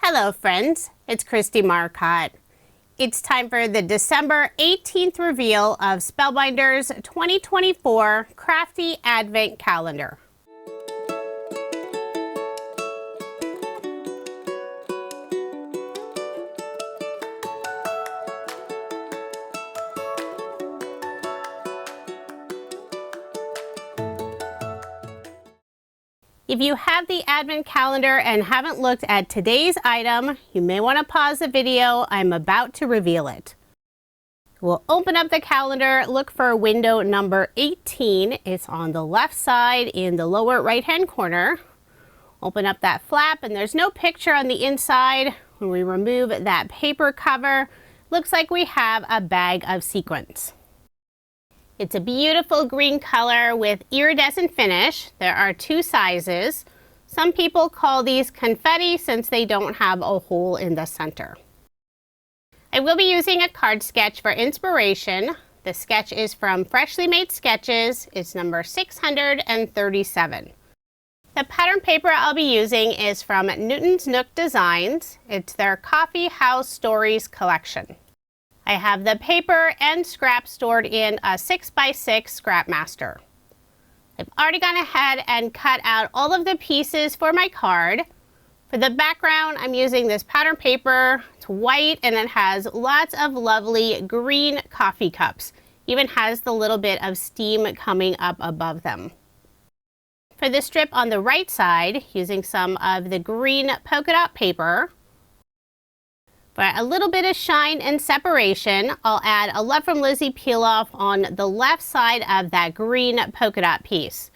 Hello friends, it's Kristie Marcotte. It's time for the December 18th reveal of Spellbinders 2024 Crafty Advent Calendar. If you have the Advent calendar and haven't looked at today's item, you may want to pause the video. I'm about to reveal it. We'll open up the calendar, look for window number 18. It's on the left side in the lower right-hand corner. Open up that flap and there's no picture on the inside. When we remove that paper cover, looks like we have a bag of sequins. It's a beautiful green color with iridescent finish. There are two sizes. Some people call these confetti since they don't have a hole in the center. I will be using a card sketch for inspiration. The sketch is from Freshly Made Sketches. It's number 637. The pattern paper I'll be using is from Nook Designs. It's their Coffee House Stories collection. I have the paper and scrap stored in a 6x6 Scrapmaster. I've already gone ahead and cut out all of the pieces for my card. For the background, I'm using this pattern paper. It's white and it has lots of lovely green coffee cups. Even has the little bit of steam coming up above them. For the strip on the right side, using some of the green polka dot paper. For a little bit of shine and separation, I'll add a Love from Lizi peel off on the left side of that green polka dot piece.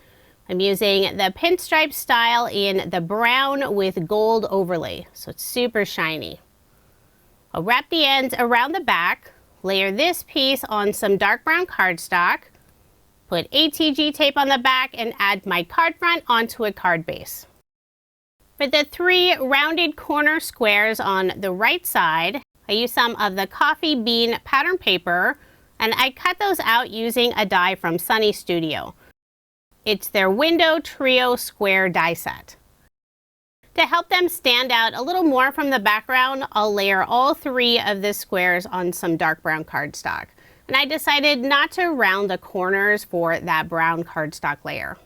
I'm using the pinstripe style in the brown with gold overlay, so it's super shiny. I'll wrap the ends around the back, layer this piece on some dark brown cardstock, put ATG tape on the back, and add my card front onto a card base. For the three rounded corner squares on the right side, I use some of the coffee bean pattern paper and I cut those out using a die from Sunny Studio. It's their Window Trio Square die set. To help them stand out a little more from the background, I'll layer all three of the squares on some dark brown cardstock. And I decided not to round the corners for that brown cardstock layer.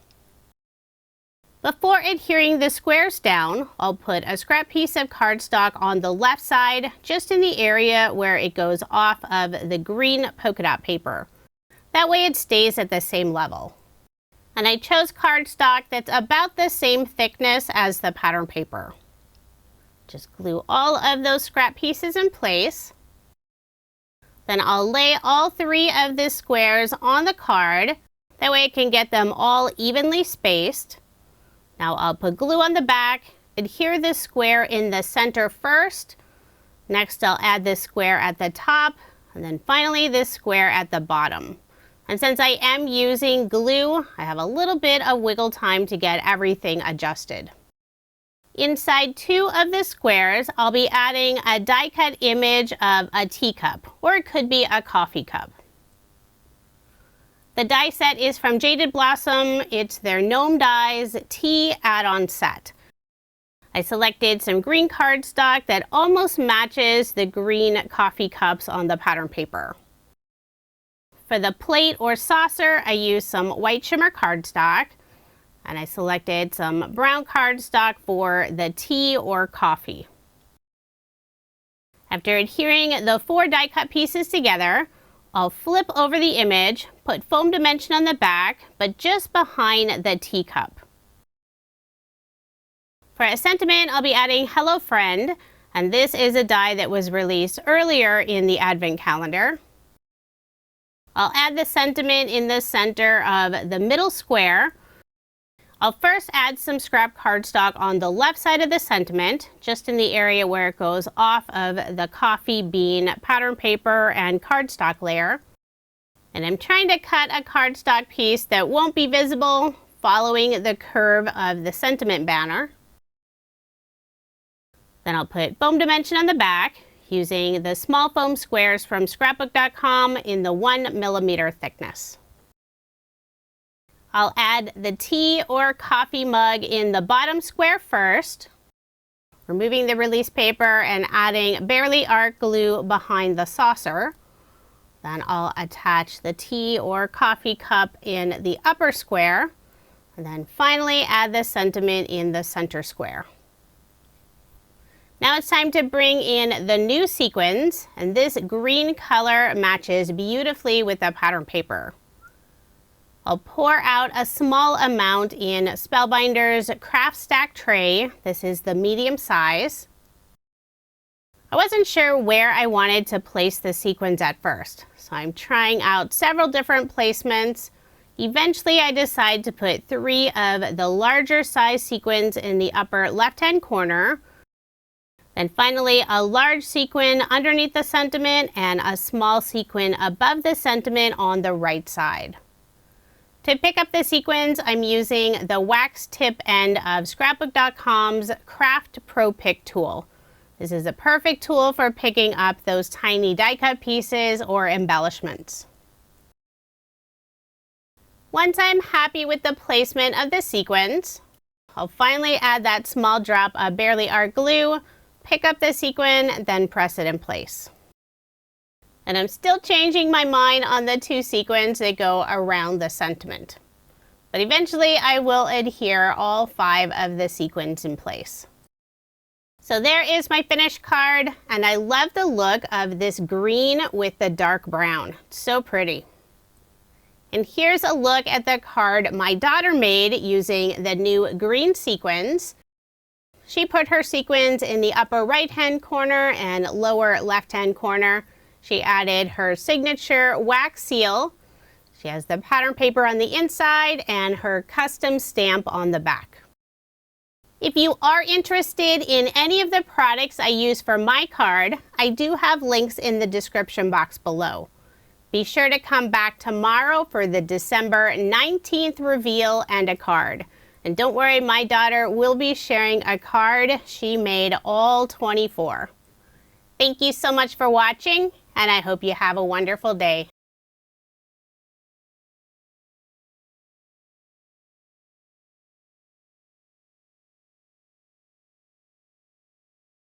Before adhering the squares down, I'll put a scrap piece of cardstock on the left side, just in the area where it goes off of the green polka dot paper. That way it stays at the same level. And I chose cardstock that's about the same thickness as the pattern paper. Just glue all of those scrap pieces in place. Then I'll lay all three of the squares on the card. That way I can get them all evenly spaced. Now I'll put glue on the back, adhere the square in the center first. Next I'll add this square at the top, and then finally this square at the bottom. And since I am using glue, I have a little bit of wiggle time to get everything adjusted. Inside two of the squares, I'll be adding a die cut image of a teacup, or it could be a coffee cup. The die set is from Jaded Blossom. It's their Gnome Dies tea add-on set. I selected some green cardstock that almost matches the green coffee cups on the pattern paper. For the plate or saucer, I used some white shimmer cardstock, and I selected some brown cardstock for the tea or coffee. After adhering the four die cut pieces together, I'll flip over the image, put foam dimension on the back, but just behind the teacup. For a sentiment, I'll be adding Hello Friend, and this is a die that was released earlier in the Advent calendar. I'll add the sentiment in the center of the middle square. I'll first add some scrap cardstock on the left side of the sentiment, just in the area where it goes off of the coffee bean pattern paper and cardstock layer. And I'm trying to cut a cardstock piece that won't be visible, following the curve of the sentiment banner. Then I'll put foam dimension on the back, using the small foam squares from scrapbook.com in the 1mm thickness. I'll add the tea or coffee mug in the bottom square first. Removing the release paper and adding barely art glue behind the saucer. Then I'll attach the tea or coffee cup in the upper square. And then finally add the sentiment in the center square. Now it's time to bring in the new sequins, and this green color matches beautifully with the pattern paper. I'll pour out a small amount in Spellbinders Craft Stack tray. This is the medium size. I wasn't sure where I wanted to place the sequins at first, so I'm trying out several different placements. Eventually I decided to put 3 of the larger size sequins in the upper left-hand corner. Then finally a large sequin underneath the sentiment and a small sequin above the sentiment on the right side. To pick up the sequins, I'm using the wax tip end of Scrapbook.com's Craft Pro Pick tool. This is a perfect tool for picking up those tiny die cut pieces or embellishments. Once I'm happy with the placement of the sequins, I'll finally add that small drop of barely art glue, pick up the sequin, then press it in place. And I'm still changing my mind on the 2 sequins that go around the sentiment. But eventually I will adhere all 5 of the sequins in place. So there is my finished card, and I love the look of this green with the dark brown. It's so pretty. And here's a look at the card my daughter made using the new green sequins. She put her sequins in the upper right-hand corner and lower left-hand corner. She added her signature wax seal. She has the pattern paper on the inside and her custom stamp on the back. If you are interested in any of the products I use for my card, I do have links in the description box below. Be sure to come back tomorrow for the December 19th reveal and a card. And don't worry, my daughter will be sharing a card she made all 24. Thank you so much for watching, and I hope you have a wonderful day.